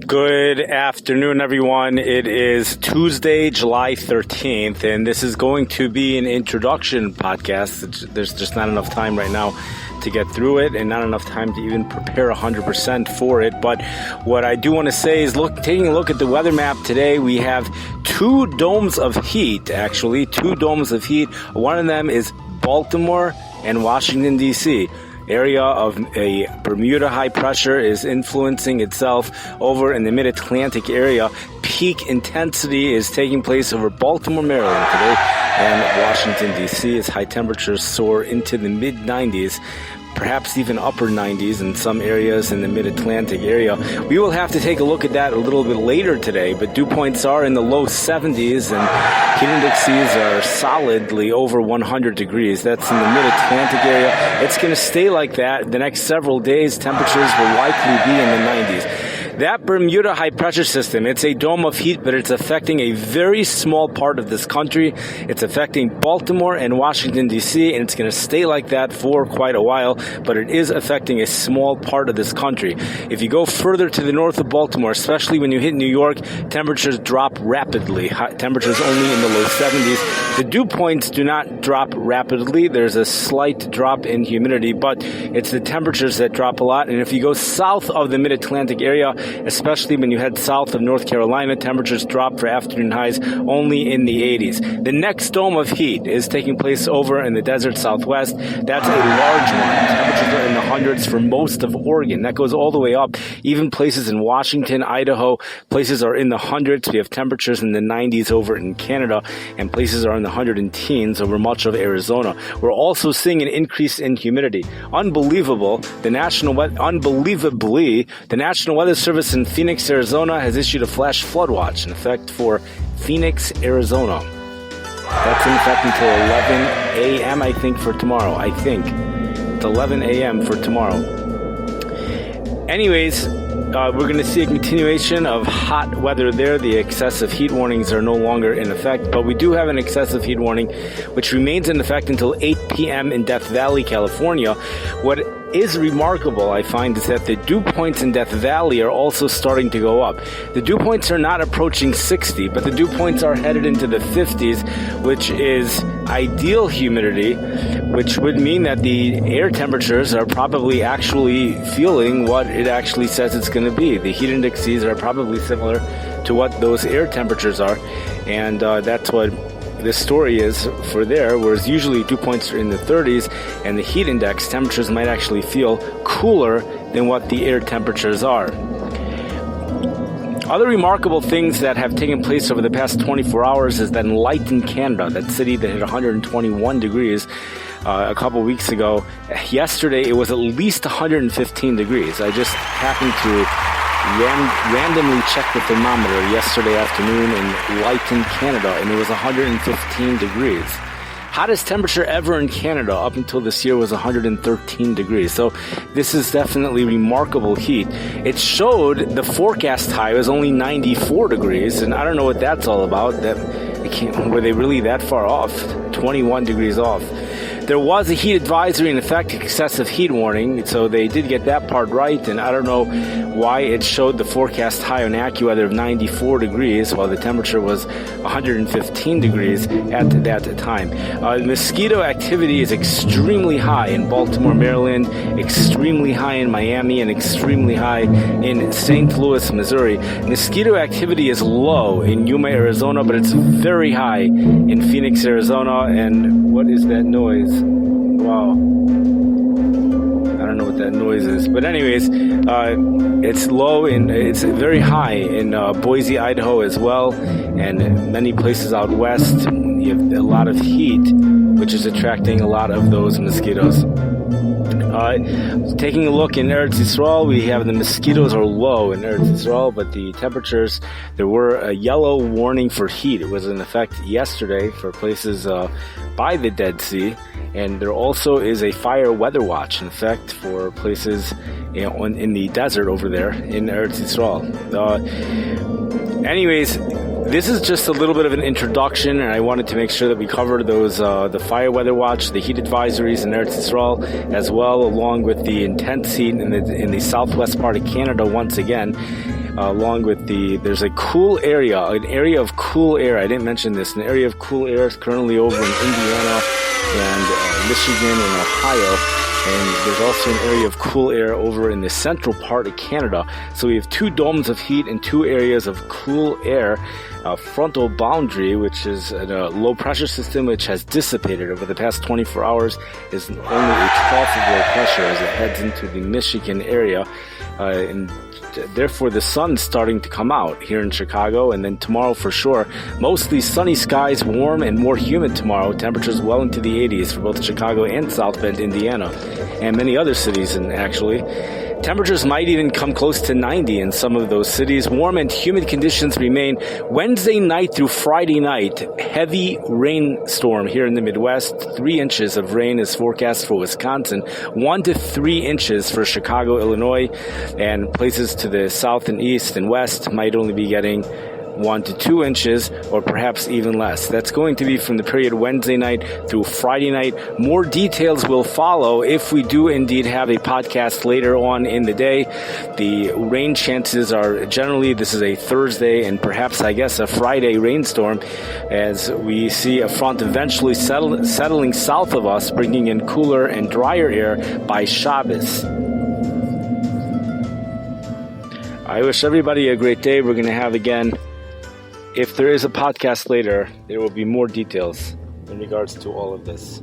Good afternoon, everyone. It is Tuesday, July 13th, and this is going to be an introduction podcast. There's just not enough time right now to get through it and not enough time to even prepare 100% for it. But what I do want to say is taking a look at the weather map today, we have two domes of heat, actually, two domes of heat. One of them is Baltimore and Washington, D.C. Area of a Bermuda high pressure is influencing itself over in the mid-Atlantic area. Peak intensity is taking place over Baltimore, Maryland today, and Washington, D.C. as high temperatures soar into the mid-90s. Perhaps even upper 90s in some areas in the mid-Atlantic area. We will have to take a look at that a little bit later today, but dew points are in the low 70s and heat indexes are solidly over 100 degrees. That's in the mid-Atlantic area. It's going to stay like that the next several days. Temperatures will likely be in the 90s. That Bermuda high pressure system, it's a dome of heat, but it's affecting a very small part of this country. It's affecting Baltimore and Washington, D.C., and it's going to stay like that for quite a while, but it is affecting a small part of this country. If you go further to the north of Baltimore, especially when you hit New York, temperatures drop rapidly. Temperatures only in the low 70s. The dew points do not drop rapidly. There's a slight drop in humidity, but it's the temperatures that drop a lot. And if you go south of the mid-Atlantic area, especially when you head south of North Carolina, temperatures drop for afternoon highs only in the 80s. The next dome of heat is taking place over in the desert southwest. That's a large one. Temperatures are in the hundreds for most of Oregon. That goes all the way up. Even places in Washington, Idaho, places are in the hundreds. We have temperatures in the 90s over in Canada, and places are in the 110s over much of Arizona. We're also seeing an increase in humidity. Unbelievably, the National Weather Service in Phoenix, Arizona has issued a flash flood watch in effect for Phoenix, Arizona. That's in effect until 11 a.m. I think for tomorrow. It's 11 a.m. for tomorrow. Anyways, we're going to see a continuation of hot weather there. The excessive heat warnings are no longer in effect, but we do have an excessive heat warning which remains in effect until 8 p.m. in Death Valley, California. What is remarkable, I find, is that the dew points in Death Valley are also starting to go up. The dew points are not approaching 60, but the dew points are headed into the 50s, which is ideal humidity, which would mean that the air temperatures are probably actually feeling what it actually says it's going to be. The heat indexes are probably similar to what those air temperatures are, and that's what this story is for there, whereas usually dew points are in the 30s and the heat index temperatures might actually feel cooler than what the air temperatures are. Other remarkable things that have taken place over the past 24 hours is that in Lytton, Canada, that city that hit 121 degrees a couple weeks ago, yesterday it was at least 115 degrees. I just happened to randomly checked the thermometer yesterday afternoon in Lytton, Canada, and it was 115 degrees. Hottest temperature ever in Canada up until this year was 113 degrees. So this is definitely remarkable heat. It showed the forecast high was only 94 degrees, and I don't know what that's all about. Were they really that far off? 21 degrees off. There was a heat advisory in effect, excessive heat warning, so they did get that part right, and I don't know why it showed the forecast high on AccuWeather of 94 degrees while the temperature was 115 degrees at that time. Mosquito activity is extremely high in Baltimore, Maryland, extremely high in Miami, and extremely high in St. Louis, Missouri. Mosquito activity is low in Yuma, Arizona, but it's very high in Phoenix, Arizona. And what is that noise? Wow. I don't know what that noise is. But anyways, it's low it's very high in Boise, Idaho as well, and many places out west. You have a lot of heat, which is attracting a lot of those mosquitoes. Taking a look in Eretz Yisrael, we have the mosquitoes are low in Eretz Yisrael, but the temperatures, there were a yellow warning for heat. It was in effect yesterday for places by the Dead Sea, and there also is a fire weather watch in effect for places in the desert over there in Eretz Yisrael. Anyways, this is just a little bit of an introduction, and I wanted to make sure that we covered those the fire weather watch, the heat advisories in Eretz Yisrael, as well, along with the intense heat in the southwest part of Canada once again. along with there's a cool area, an area of cool air. I didn't mention this. An area of cool air is currently over in Indiana and Michigan and Ohio. And there's also an area of cool air over in the central part of Canada. So we have two domes of heat and two areas of cool air. Frontal boundary, which is a low pressure system which has dissipated over the past 24 hours, is only a trough of low pressure as it heads into the Michigan area. And therefore the sun's starting to come out here in Chicago, and then tomorrow for sure mostly sunny skies, warm and more humid tomorrow, temperatures well into the 80s for both Chicago and South Bend, Indiana, and many other cities. And actually temperatures might even come close to 90 in some of those cities. Warm and humid conditions remain Wednesday night through Friday night. Heavy rainstorm here in the Midwest. 3 inches of rain is forecast for Wisconsin. 1 to 3 inches for Chicago, Illinois, and places to the south and east and west might only be getting 1 to 2 inches, or perhaps even less. That's going to be from the period Wednesday night through Friday night. More details will follow if we do indeed have a podcast later on in the day. The rain chances are generally, this is a Thursday and perhaps, I guess, a Friday rainstorm, as we see a front eventually settling south of us, bringing in cooler and drier air by Shabbos. I wish everybody a great day. We're going to have, again, if there is a podcast later, there will be more details in regards to all of this.